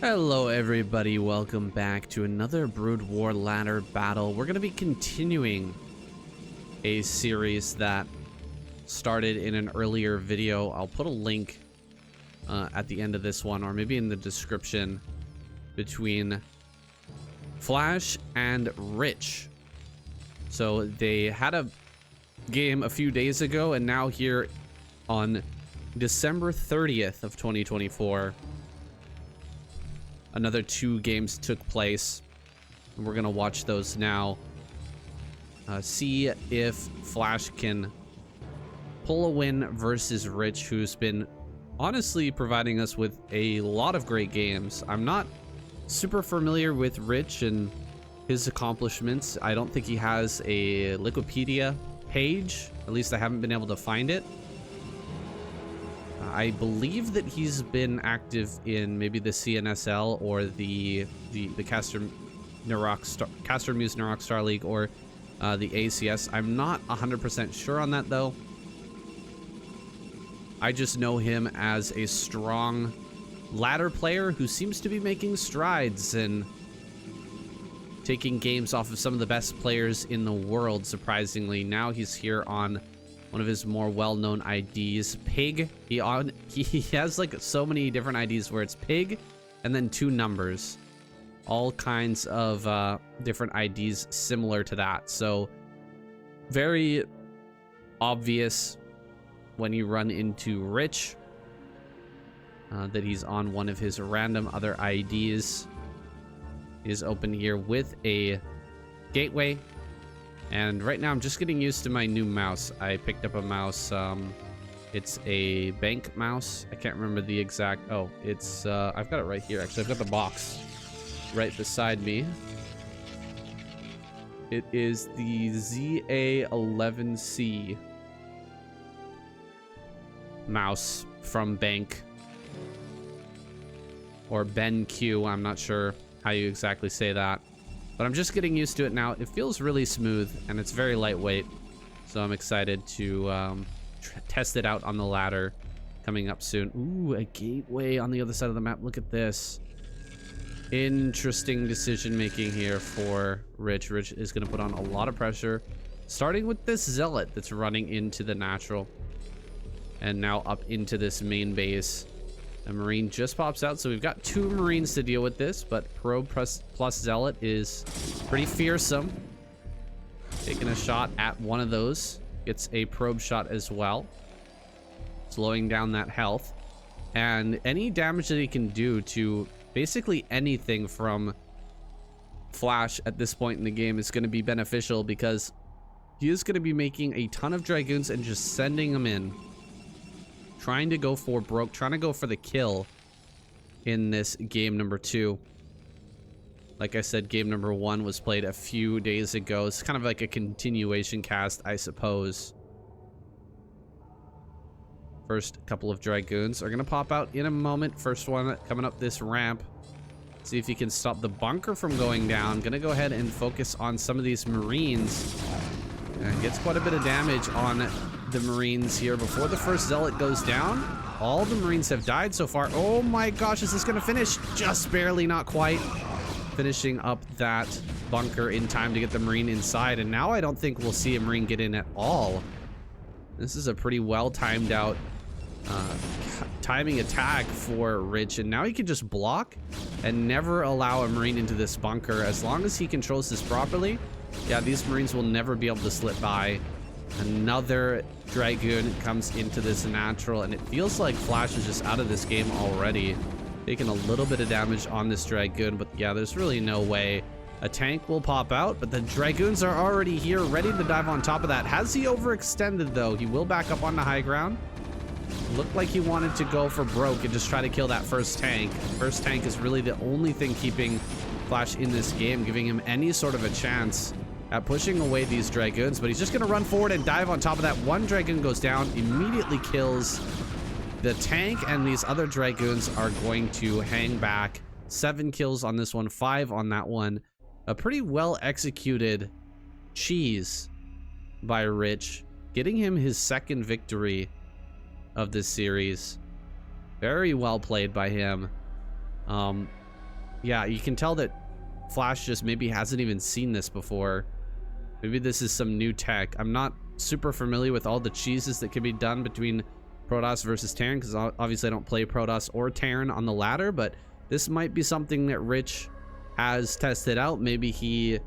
Hello everybody, welcome back to another Broodwar ladder battle. We're going to be continuing a series that started in an earlier video. I'll put a link at the end of this one, or maybe in the description, between Flash and Rich. So they had a game a few days ago, and now here on December 30th of 2024, another 2 games took place, and we're gonna watch those now. See if Flash can pull a win versus Rich, who's been honestly providing us with a lot of great games. I'm not super familiar with Rich and his accomplishments. I don't think he has a Wikipedia page. At least I haven't been able to find it. I believe that he's been active in maybe the CNSL or the Castor Muse Narok Star League, or the ACS. I'm not 100% sure on that though. I just know him as a strong ladder player who seems to be making strides and taking games off of some of the best players in the world, surprisingly. Now he's here on one of his more well-known IDs, Pig. He has like so many different IDs where it's Pig and then 2 numbers, all kinds of different IDs similar to that. So very obvious when you run into Rich that he's on one of his random other IDs. He is open here with a gateway. And right now I'm just getting used to my new mouse. I picked up a mouse. It's a bank mouse. I can't remember the exact. Oh, it's I've got it right here. Actually, I've got the box right beside me. It is the ZA11C mouse from Bank, or BenQ. I'm not sure how you exactly say that, but I'm just getting used to it now. It feels really smooth and it's very lightweight, so I'm excited to test it out on the ladder coming up soon. Ooh, a gateway on the other side of the map. Look at this. Interesting decision making here for Rich. Rich is going to put on a lot of pressure, starting with this Zealot that's running into the natural and now up into this main base. A Marine just pops out, so we've got 2 Marines to deal with this, but Probe plus Zealot is pretty fearsome. Taking a shot at one of those. Gets a Probe shot as well, slowing down that health. And any damage that he can do to basically anything from Flash at this point in the game is going to be beneficial, because he is going to be making a ton of Dragoons and just sending them in, trying to go for broke, trying to go for the kill in this game number 2. Like I said, game number 1 was played a few days ago. It's kind of like a continuation cast, I suppose. First couple of Dragoons are going to pop out in a moment. First one coming up this ramp. See if he can stop the bunker from going down. Going to go ahead and focus on some of these Marines. And gets quite a bit of damage on the Marines here before the first Zealot goes down. All the Marines have died so far. Oh my gosh, is this gonna finish? Just barely, not quite. Finishing up that bunker in time to get the Marine inside, and now I don't think we'll see a Marine get in at all. This is a pretty well timed out timing attack for Rich, and now he can just block and never allow a Marine into this bunker. As long as he controls this properly, yeah, these Marines will never be able to slip by. Another Dragoon comes into this natural, and it feels like Flash is just out of this game already. Taking a little bit of damage on this Dragoon, but yeah, there's really no way. A tank will pop out, but the Dragoons are already here, ready to dive on top of that. Has he overextended though? He will back up on the high ground. Looked like he wanted to go for broke and just try to kill that first tank. First tank is really the only thing keeping Flash in this game, giving him any sort of a chance at pushing away these Dragoons, but he's just going to run forward and dive on top of that. One Dragoon goes down, immediately kills the tank, and these other Dragoons are going to hang back. 7 kills on this one, 5 on that one. A pretty well executed cheese by Rich, getting him his 2nd victory of this series. Very well played by him. yeah, you can tell that Flash just maybe hasn't even seen this before. Maybe this is some new tech. I'm not super familiar with all the cheeses that can be done between Protoss versus Terran, because obviously I don't play Protoss or Terran on the ladder, but this might be something that Rich has tested out. Maybe he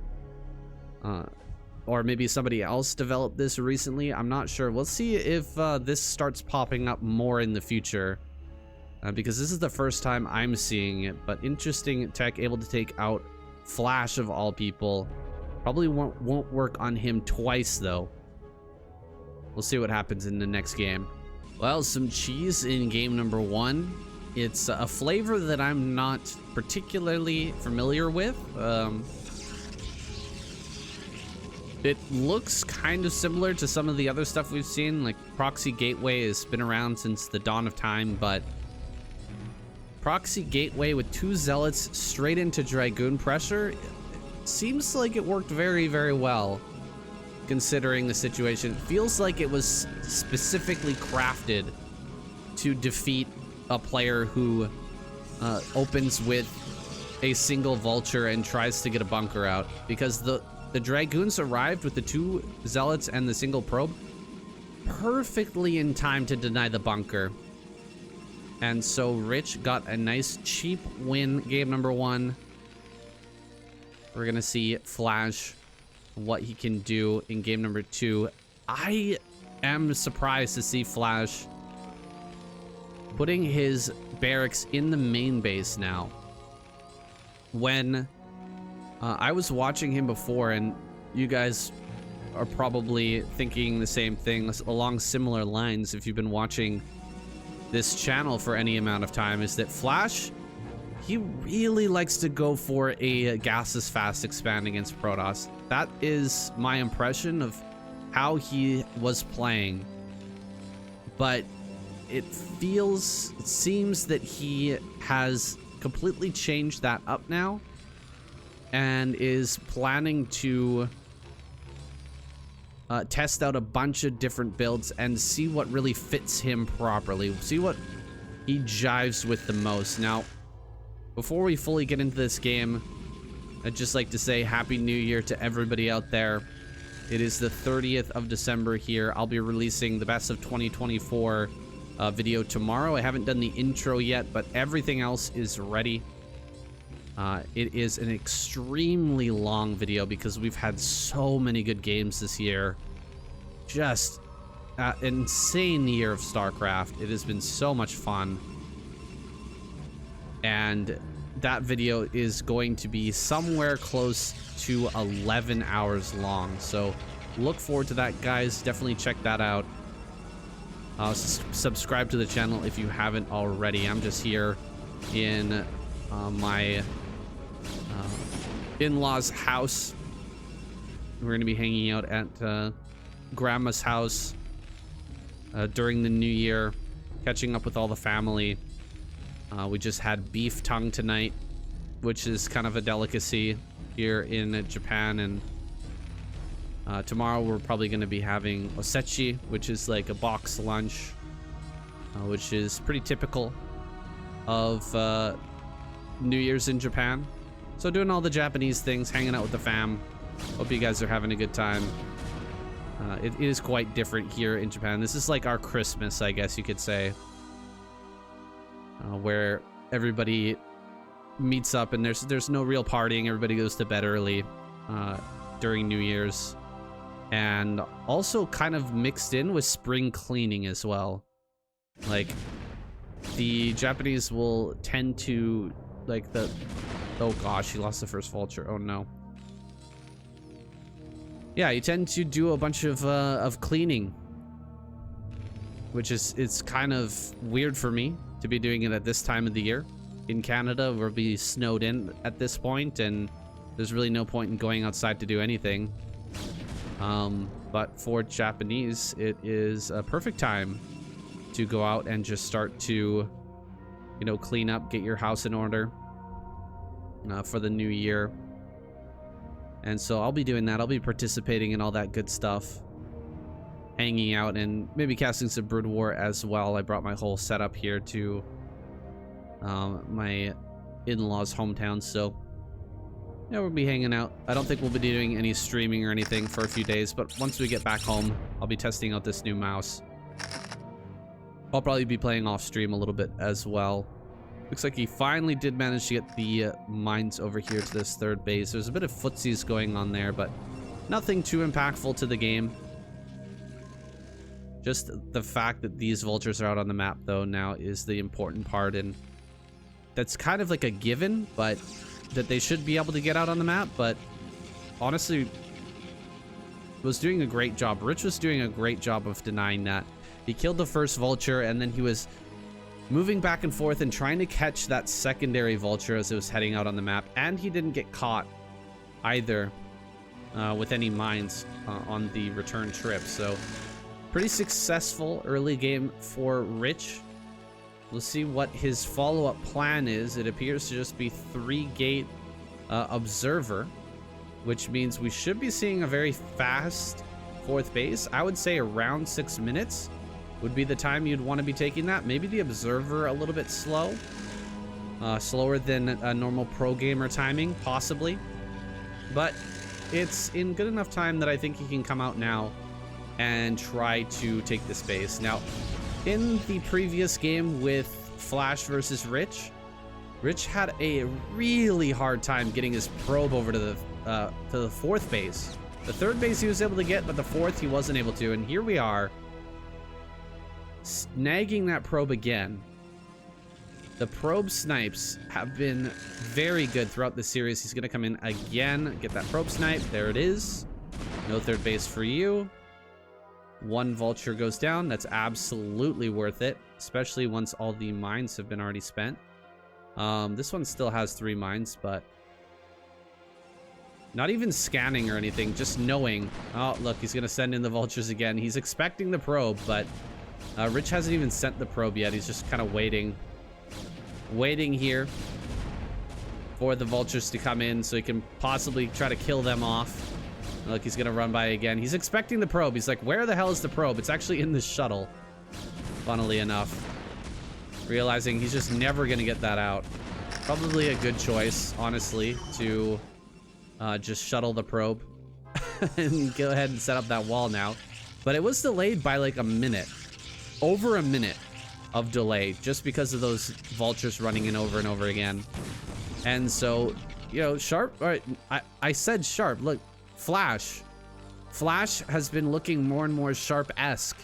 or maybe somebody else developed this recently. I'm not sure. We'll see if this starts popping up more in the future, because this is the first time I'm seeing it. But interesting tech, able to take out Flash of all people. Probably won't work on him twice though. We'll see what happens in the next game. Well, some cheese in game number 1. It's a flavor that I'm not particularly familiar with. It looks kind of similar to some of the other stuff we've seen, like Proxy Gateway has been around since the dawn of time, but Proxy Gateway with 2 Zealots straight into Dragoon pressure, it seems like it worked very, very well considering the situation. It feels like it was specifically crafted to defeat a player who opens with a single vulture and tries to get a bunker out, because the Dragoons arrived with the 2 Zealots and the single probe perfectly in time to deny the bunker. And so Rich got a nice cheap win game number 1. We're gonna see Flash, what he can do in game number 2. I am surprised to see Flash putting his barracks in the main base now. When I was watching him before, and you guys are probably thinking the same thing along similar lines if you've been watching this channel for any amount of time, is that Flash, he really likes to go for a gases fast expand against Protoss. That is my impression of how he was playing. But it seems that he has completely changed that up now and is planning to test out a bunch of different builds and see what really fits him properly, see what he jives with the most. Now, before we fully get into this game, I'd just like to say Happy New Year to everybody out there. It is the 30th of December here. I'll be releasing the best of 2024 video tomorrow. I haven't done the intro yet, but everything else is ready. It is an extremely long video because we've had so many good games this year. Just an insane year of Starcraft. It has been so much fun. And that video is going to be somewhere close to 11 hours long. So look forward to that, guys. Definitely check that out. Subscribe to the channel if you haven't already. I'm just here in my in-laws' house. We're going to be hanging out at Grandma's house during the new year, catching up with all the family. We just had beef tongue tonight, which is kind of a delicacy here in Japan, and tomorrow we're probably going to be having osechi, which is like a box lunch, which is pretty typical of New Year's in Japan. So doing all the Japanese things, hanging out with the fam. Hope you guys are having a good time. It is quite different here in Japan. This is like our Christmas, I guess you could say, where everybody meets up and there's no real partying. Everybody goes to bed early during New Year's, and also kind of mixed in with spring cleaning as well. Like, the Japanese will tend to, like, oh gosh, he lost the first vulture. Oh no. Yeah, you tend to do a bunch of cleaning, which it's kind of weird for me to be doing it at this time of the year. In Canada, we'll be snowed in at this point, and there's really no point in going outside to do anything. But for Japanese, it is a perfect time to go out and just start to, you know, clean up, get your house in order for the new year. And so I'll be doing that. I'll be participating in all that good stuff, hanging out, and maybe casting some Broodwar as well. I brought my whole setup here to my in-laws' hometown, so yeah, we'll be hanging out. I don't think we'll be doing any streaming or anything for a few days, but once we get back home, I'll be testing out this new mouse. I'll probably be playing off stream a little bit as well. Looks like he finally did manage to get the mines over here to this third base. There's a bit of footsies going on there, but nothing too impactful to the game. Just the fact that these vultures are out on the map, though, now is the important part, and that's kind of like a given, but that they should be able to get out on the map. But honestly, was doing a great job. Rich was doing a great job of denying that. He killed the first vulture, and then he was moving back and forth and trying to catch that secondary vulture as it was heading out on the map, and he didn't get caught either with any mines on the return trip. So pretty successful early game for Rich. We'll see what his follow-up plan is. It appears to just be 3-gate observer, which means we should be seeing a very fast fourth base. I would say around 6 minutes would be the time you'd want to be taking that. Maybe the observer a little bit slow, slower than a normal pro gamer timing, possibly, but it's in good enough time that I think he can come out now and try to take this base. Now, in the previous game with Flash versus Rich had a really hard time getting his probe over to the fourth base. The third base he was able to get, but the fourth he wasn't able to. And here we are, snagging that probe again. The probe snipes have been very good throughout the series. He's going to come in again, get that probe snipe. There it is. No third base for you. One vulture goes down. That's absolutely worth it, especially once all the mines have been already spent. This one still has 3 mines, but not even scanning or anything, just knowing. Oh, look, he's going to send in the vultures again. He's expecting the probe, but Rich hasn't even sent the probe yet. He's just kind of waiting here for the vultures to come in so he can possibly try to kill them off. Look, he's gonna run by again. He's expecting the probe. He's like, where the hell is the probe? It's actually in the shuttle, funnily enough. Realizing he's just never gonna get that out. Probably a good choice, honestly, to just shuttle the probe and go ahead and set up that wall now. But it was delayed by like a minute. Over a minute of delay just because of those vultures running in over and over again. And so, you know, Sharp, all right, I said Sharp, look, Flash has been looking more and more Sharp-esque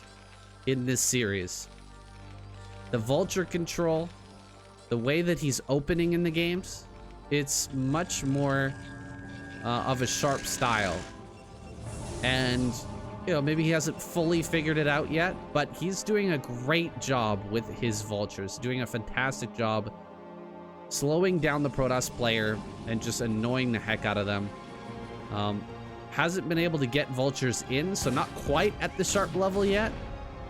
in this series. The vulture control, the way that he's opening in the games, it's much more of a Sharp style. And you know, maybe he hasn't fully figured it out yet, but he's doing a great job with his vultures, doing a fantastic job slowing down the Protoss player and just annoying the heck out of them. Hasn't been able to get vultures in, so not quite at the Sharp level yet,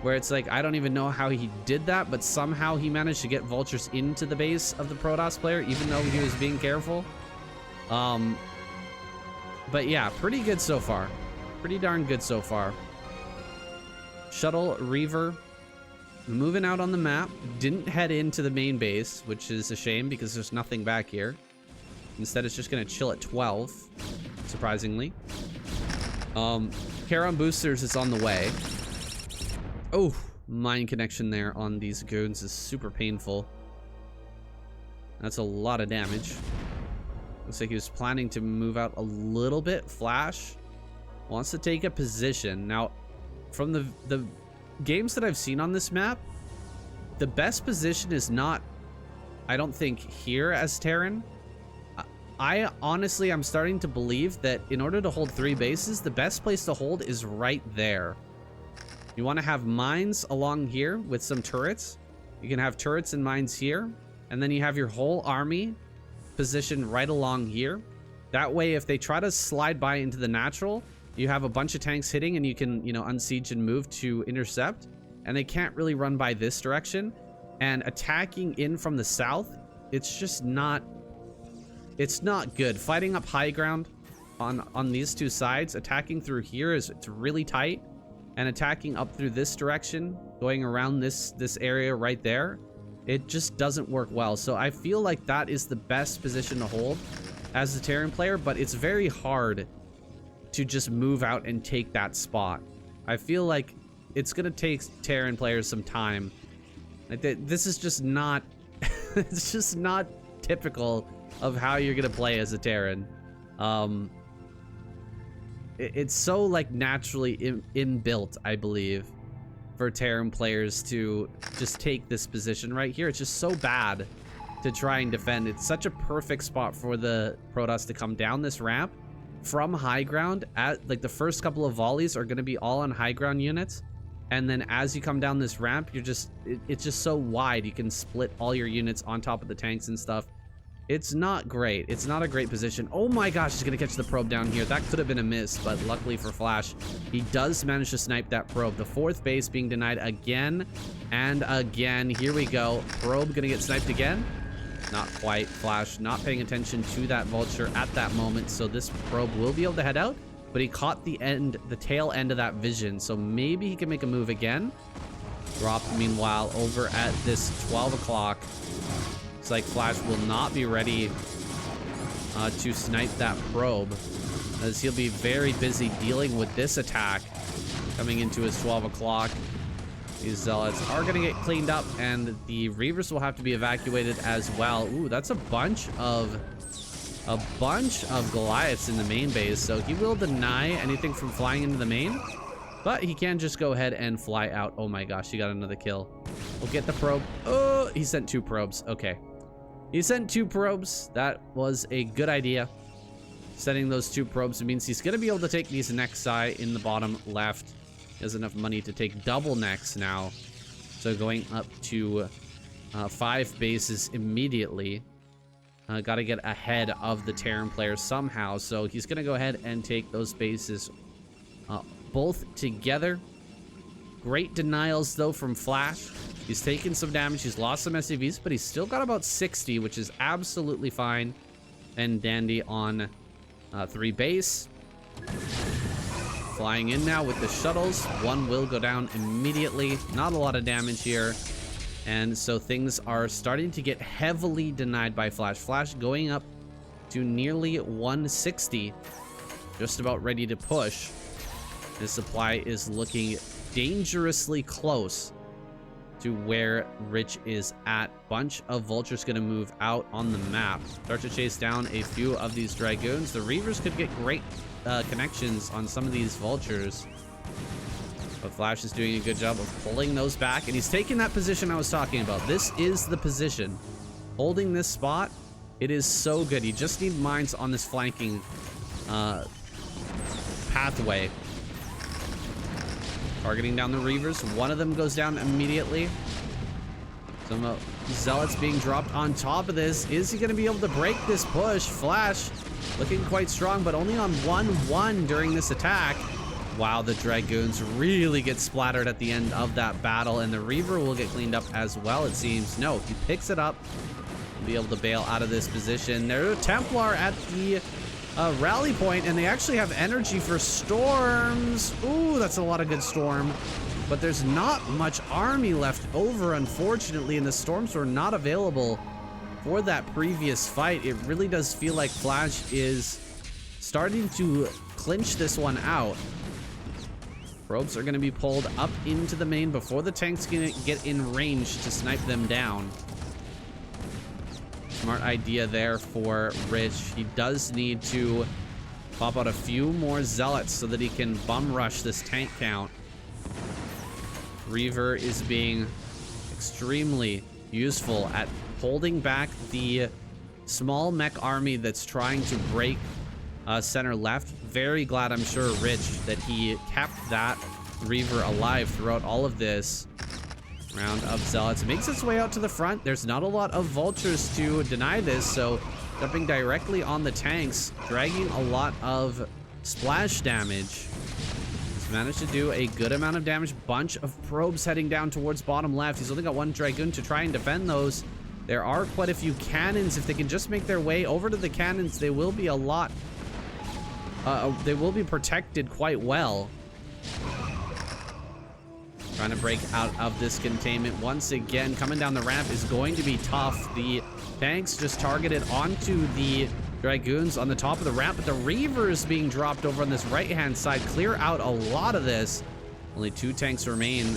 where it's like, I don't even know how he did that, but somehow he managed to get vultures into the base of the Protoss player, even though he was being careful. But yeah, pretty good so far. Pretty darn good so far. Shuttle Reaver moving out on the map. Didn't head into the main base, which is a shame because there's nothing back here. Instead, it's just going to chill at 12, surprisingly. Charon boosters is on the way. Oh, mine connection there on these goons is super painful. That's a lot of damage. Looks like he was planning to move out a little bit. Flash wants to take a position. Now, from the games that I've seen on this map, the best position is not, I don't think, here as Terran. I honestly, I'm starting to believe that in order to hold 3 bases, the best place to hold is right there. You want to have mines along here with some turrets. You can have turrets and mines here, and then you have your whole army positioned right along here. That way, if they try to slide by into the natural, you have a bunch of tanks hitting and you can, you know, unsiege and move to intercept, and they can't really run by this direction. And attacking in from the south, it's just not, it's not good. Fighting up high ground on these 2 sides, attacking through here it's really tight, and attacking up through this direction, going around this area right there, It just doesn't work well. So I feel like that is the best position to hold as a Terran player, but it's very hard to just move out and take that spot. I feel like it's gonna take Terran players some time. Like this is just not it's just not typical of how you're gonna play as a Terran. It's so like naturally inbuilt, I believe, for Terran players to just take this position right here. It's just so bad to try and defend. It's such a perfect spot for the Protoss to come down this ramp from high ground. At like the first couple of volleys are going to be all on high ground units, and then as you come down this ramp, you're just it's just so wide you can split all your units on top of the tanks and stuff. It's not great. It's not a great position. Oh my gosh, he's gonna catch the probe down here. That could have been a miss, but luckily for Flash, he does manage to snipe that probe. The fourth base being denied again and again. Here we go. Probe gonna get sniped again. Not quite. Flash not paying attention to that vulture at that moment, so this probe will be able to head out, but he caught the tail end of that vision, so maybe he can make a move again. Drop, meanwhile, over at this 12 o'clock. It's like Flash will not be ready to snipe that probe, as he'll be very busy dealing with this attack coming into his 12 o'clock. These Zealots are going to get cleaned up, and the Reavers will have to be evacuated as well. Ooh, that's a bunch of Goliaths in the main base, so he will deny anything from flying into the main, but he can just go ahead and fly out. Oh my gosh, he got another kill. We'll get the probe. Oh, he sent 2 probes. Okay. He sent 2 probes. That was a good idea. Sending those 2 probes means he's going to be able to take these Nexi in the bottom left. He has enough money to take double Nex now. So going up to 5 bases immediately. Got to get ahead of the Terran players somehow. So he's going to go ahead and take those bases both together. Great denials, though, from Flash. He's taken some damage. He's lost some SCVs, but he's still got about 60, which is absolutely fine and dandy on 3 base. Flying in now with the shuttles. 1 will go down immediately. Not a lot of damage here. And so things are starting to get heavily denied by Flash. Flash going up to nearly 160. Just about ready to push. His supply is looking dangerously close to where Rich is at. Bunch of vultures gonna move out on the map. Start to chase down a few of these Dragoons. The Reavers could get great connections on some of these vultures, but Flash is doing a good job of pulling those back, and he's taking that position I was talking about. This is the position. Holding this spot, it is so good. You just need mines on this flanking pathway. Targeting down the Reavers. 1 of them goes down immediately. Some Zealots being dropped on top of this. Is he going to be able to break this push? Flash looking quite strong, but only on 1-1 during this attack. Wow, the Dragoons really get splattered at the end of that battle, and the Reaver will get cleaned up as well, it seems. No, he picks it up. He'll be able to bail out of this position. There's a Templar at the rally point, and they actually have energy for storms. Ooh, that's a lot of good storm, but there's not much army left over, unfortunately, and the storms were not available for that previous fight. It really does feel like Flash is starting to clinch this one out. Probes are going to be pulled up into the main before the tanks can get in range to snipe them down. Smart idea there for Rich. He does need to pop out a few more Zealots so that he can bum rush this tank count. Reaver is being extremely useful at holding back the small mech army that's trying to break center left. Very glad, I'm sure, Rich, that he kept that Reaver alive throughout all of this. Round of Zealots makes its way out to the front. There's not a lot of vultures to deny this, so jumping directly on the tanks, dragging a lot of splash damage. He's managed to do a good amount of damage. Bunch of probes heading down towards bottom left. He's only got 1 Dragoon to try and defend those. There are quite a few cannons. If they can just make their way over to the cannons, they will be a lot they will be protected quite well. Trying to break out of this containment once again. Coming down the ramp is going to be tough. The tanks just targeted onto the Dragoons on the top of the ramp, but the Reaver is being dropped over on this right-hand side. Clear out a lot of this. Only 2 tanks remain.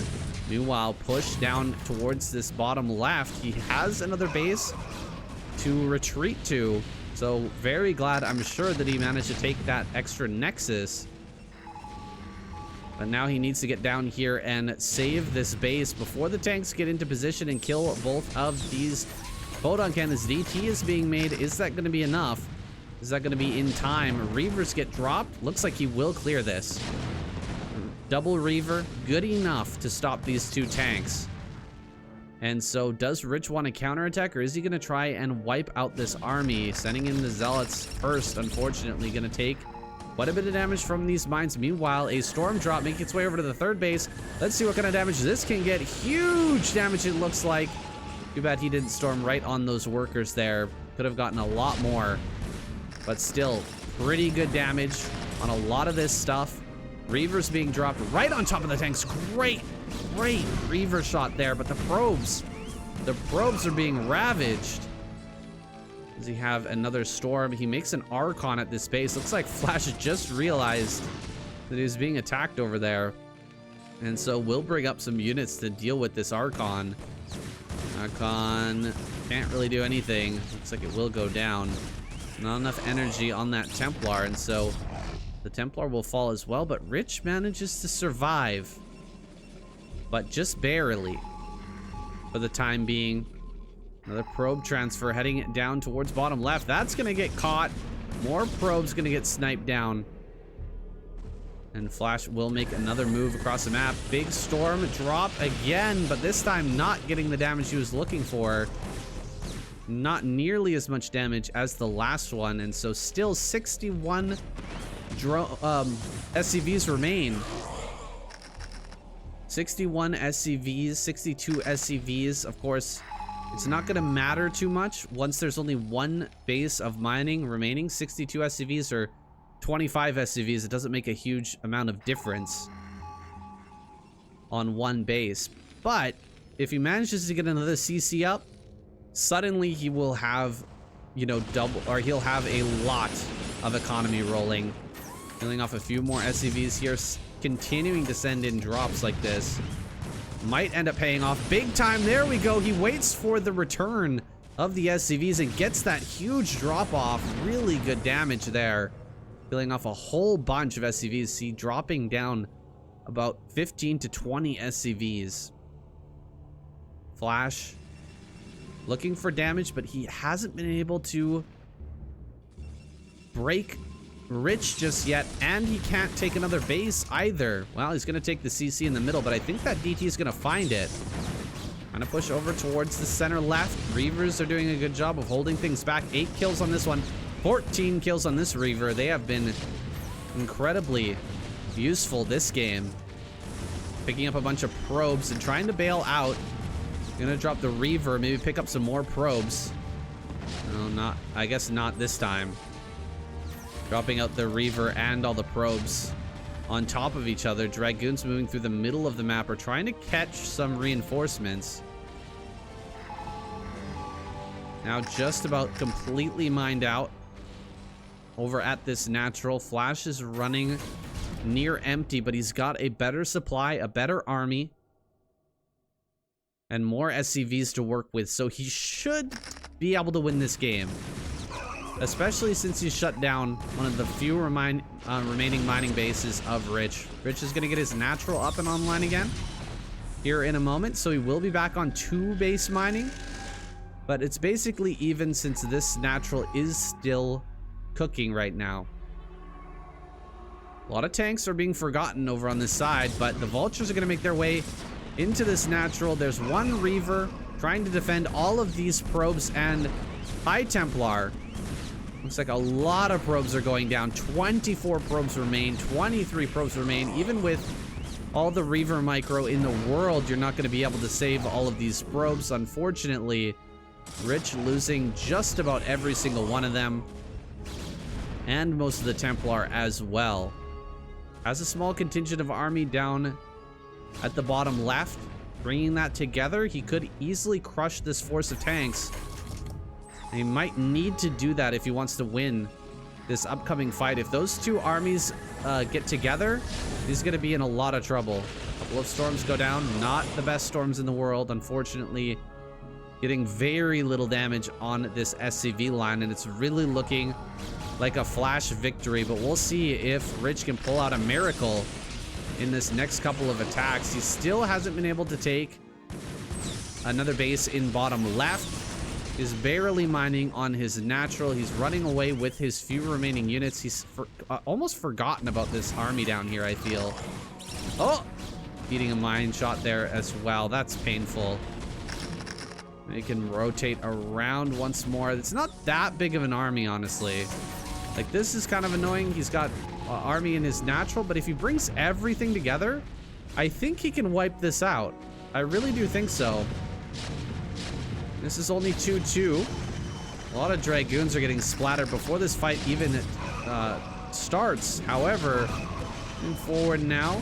Meanwhile, push down towards this bottom left. He has another base to retreat to. So very glad, I'm sure, that he managed to take that extra Nexus. But now he needs to get down here and save this base before the tanks get into position and kill both of these photon cannons. DT is being made. Is that going to be enough? Is that going to be in time? Reavers get dropped. Looks like he will clear this. Double Reaver, good enough to stop these 2 tanks. And so does Rich want to counterattack, or is he going to try and wipe out this army? Sending in the Zealots first, unfortunately, going to take quite a bit of damage from these mines. Meanwhile, a storm drop making its way over to the 3rd base. Let's see what kind of damage this can get. Huge damage, it looks like. Too bad he didn't storm right on those workers there. Could have gotten a lot more. But still, pretty good damage on a lot of this stuff. Reavers being dropped right on top of the tanks. Great Reaver shot there, but the probes are being ravaged. Does he have another storm? He makes an Archon at this base. Looks like Flash just realized that he was being attacked over there. And so we'll bring up some units to deal with this Archon. Archon can't really do anything. Looks like it will go down. Not enough energy on that Templar, and so the Templar will fall as well, but Rich manages to survive. But just barely for the time being. Another probe transfer heading down towards bottom left. That's going to get caught. More probes going to get sniped down. And Flash will make another move across the map. Big storm drop again, but this time not getting the damage he was looking for. Not nearly as much damage as the last one, and so still 61 SCVs remain. 61 SCVs, 62 SCVs. Of course, it's not going to matter too much once there's only 1 base of mining remaining. 62 SCVs or 25 SCVs, it doesn't make a huge amount of difference on 1 base. But if he manages to get another CC up, suddenly he will have, you know, double, or he'll have a lot of economy rolling. Killing off a few more SCVs here, continuing to send in drops like this. Might end up paying off big time. There we go. He waits for the return of the SCVs and gets that huge drop off. Really good damage there. Killing off a whole bunch of SCVs. See, dropping down about 15 to 20 SCVs. Flash looking for damage, but he hasn't been able to break Rich just yet, and he can't take another base either. Well, he's going to take the CC in the middle, but I think that DT is going to find it. Trying to push over towards the center left. Reavers are doing a good job of holding things back. 8 kills on this one, 14 kills on this Reaver. They have been incredibly useful this game. Picking up a bunch of probes and trying to bail out. Gonna drop the Reaver, maybe pick up some more probes. No, I guess not this time. Dropping out the Reaver and all the probes on top of each other. Dragoons moving through the middle of the map are trying to catch some reinforcements. Now just about completely mined out over at this natural. Flash is running near empty, but he's got a better supply, a better army, and more SCVs to work with, so he should be able to win this game. Especially since he shut down one of the few remaining mining bases of Rich. Rich is going to get his natural up and online again here in a moment, so he will be back on 2 base mining. But it's basically even since this natural is still cooking right now. A lot of tanks are being forgotten over on this side, but the vultures are going to make their way into this natural. There's 1 Reaver trying to defend all of these probes and High Templar. Looks like a lot of probes are going down. 24 probes remain, 23 probes remain. Even with all the Reaver micro in the world, you're not going to be able to save all of these probes. Unfortunately, Rich losing just about every single one of them, and most of the Templar as well. Has a small contingent of army down at the bottom left. Bringing that together, he could easily crush this force of tanks. He might need to do that if he wants to win this upcoming fight. If those two armies get together, he's going to be in a lot of trouble. A couple of storms go down. Not the best storms in the world, unfortunately. Getting very little damage on this SCV line, and it's really looking like a flash victory. But we'll see if Rich can pull out a miracle in this next couple of attacks. He still hasn't been able to take another base in bottom left. He's barely mining on his natural. He's running away with his few remaining units. He's almost forgotten about this army down here, I feel. Oh, beating a mine shot there as well. That's painful. He can rotate around once more. It's not that big of an army, honestly. Like, this is kind of annoying. He's got army in his natural, but if he brings everything together, I think he can wipe this out. I really do think so. This is only 2-2. A lot of Dragoons are getting splattered before this fight even starts. However, moving forward now.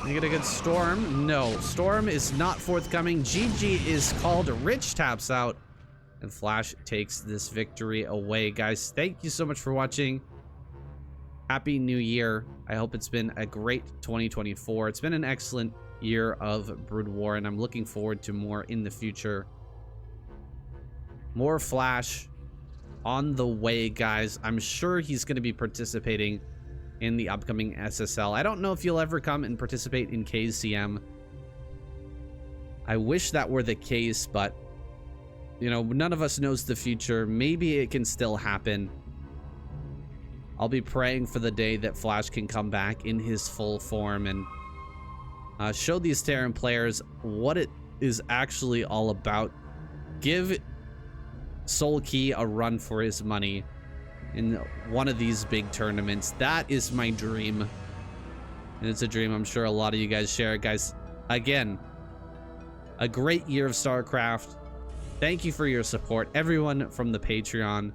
You get a good Storm. No, Storm is not forthcoming. GG is called. Rich taps out. And Flash takes this victory away. Guys, thank you so much for watching. Happy New Year. I hope it's been a great 2024. It's been an excellent year of Brood War, and I'm looking forward to more in the future. More Flash on the way, guys. I'm sure he's going to be participating in the upcoming SSL. I don't know if you'll ever come and participate in KCM. I wish that were the case, but you know, none of us knows the future. Maybe it can still happen. I'll be praying for the day that Flash can come back in his full form and show these Terran players what it is actually all about. Give Soul Key a run for his money in one of these big tournaments. That is my dream. And it's a dream I'm sure a lot of you guys share. Guys, again, a great year of StarCraft. Thank you for your support. Everyone from the Patreon,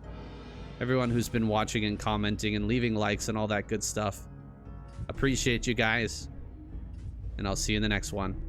everyone who's been watching and commenting and leaving likes and all that good stuff. Appreciate you guys. And I'll see you in the next one.